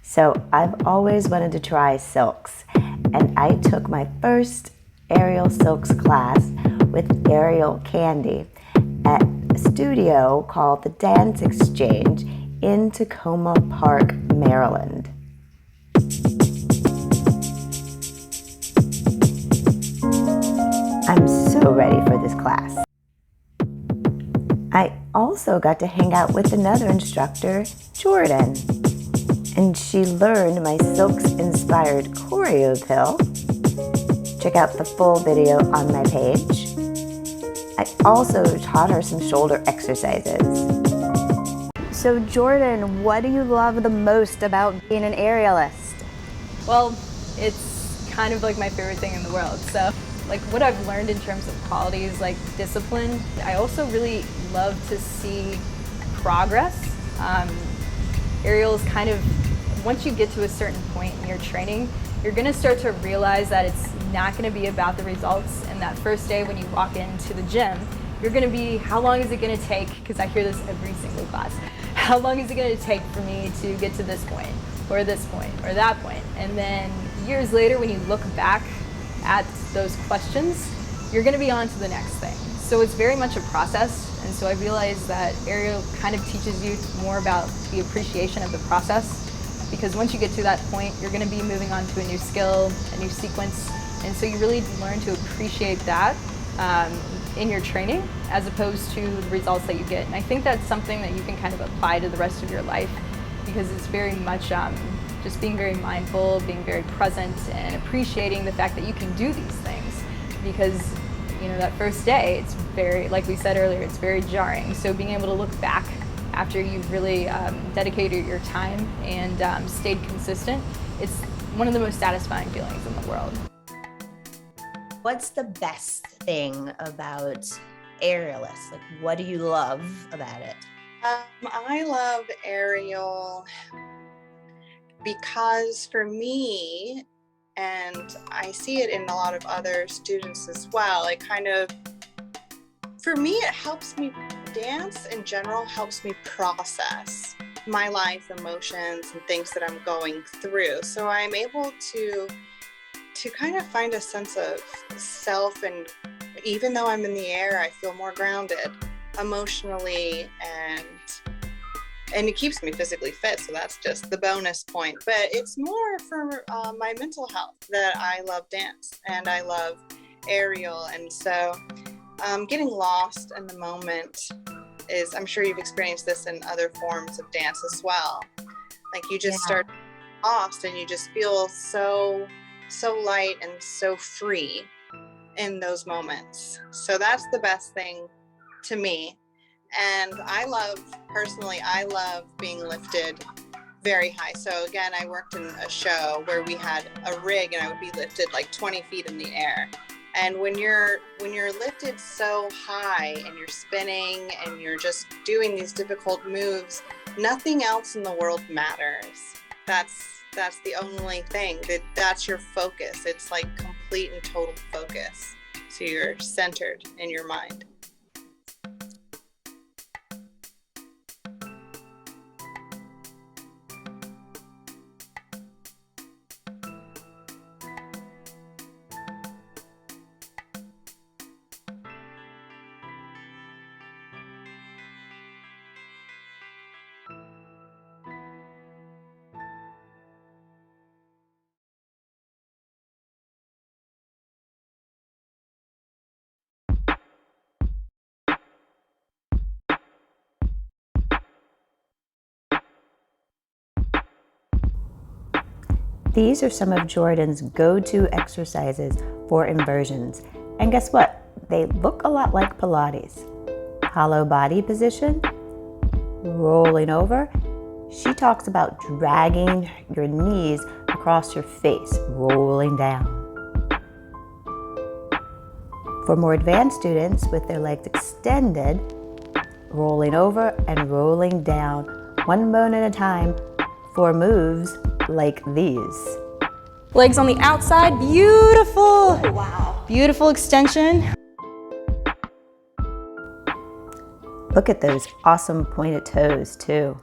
So I've always wanted to try silks, and I took my first aerial silks class with Aerial Candy at a studio called the Dance Exchange in Tacoma Park, Maryland. I'm so ready for this class. I also got to hang out with another instructor, Jordan, and she learned my silks-inspired choreo pill. Check out the full video on my page. I also taught her some shoulder exercises. So Jordan, what do you love the most about being an aerialist? Well, it's kind of like my favorite thing in the world. So like what I've learned in terms of qualities like discipline, I also really love to see progress. Aerial is kind of, once you get to a certain point in your training, you're gonna start to realize that it's not gonna be about the results. And that first day when you walk into the gym, you're gonna be, how long is it gonna take? Because I hear this every single class. How long is it gonna take for me to get to this point, or this point, or that point? And then years later, when you look back at those questions, you're gonna be on to the next thing. So it's very much a process. And so I realized that aerial kind of teaches you more about the appreciation of the process, because once you get to that point, you're gonna be moving on to a new skill, a new sequence. And so you really learn to appreciate that in your training, as opposed to the results that you get. And I think that's something that you can kind of apply to the rest of your life, because it's very much just being very mindful, being very present, and appreciating the fact that you can do these things. Because you know, that first day, it's very, like we said earlier, it's very jarring. So being able to look back after you've really dedicated your time and stayed consistent, it's one of the most satisfying feelings in the world. What's the best thing about aerialists? Like, what do you love about it? I love aerial because for me, and I see it in a lot of other students as well, it kind of, for me, it helps me, dance in general helps me process my life, emotions, and things that I'm going through. So I'm able to kind of find a sense of self, and even though I'm in the air, I feel more grounded emotionally, and it keeps me physically fit, so that's just the bonus point. But it's more for my mental health that I love dance and I love aerial. And so getting lost in the moment is, I'm sure you've experienced this in other forms of dance as well. Like you just start lost and you just feel so light and so free in those moments. So that's the best thing to me. And I love being lifted very high. So again, I worked in a show where we had a rig and I would be lifted like 20 feet in the air. And when you're lifted so high and you're spinning and you're just doing these difficult moves, nothing else in the world matters. That's the only thing, that's your focus. It's like complete and total focus. So you're centered in your mind. These are some of Jordan's go-to exercises for inversions. And guess what? They look a lot like Pilates. Hollow body position, rolling over. She talks about dragging your knees across your face, rolling down. For more advanced students with their legs extended, rolling over and rolling down, one bone at a time, for moves like these. Legs on the outside, beautiful. Oh, wow. Beautiful extension. Look at those awesome pointed toes too.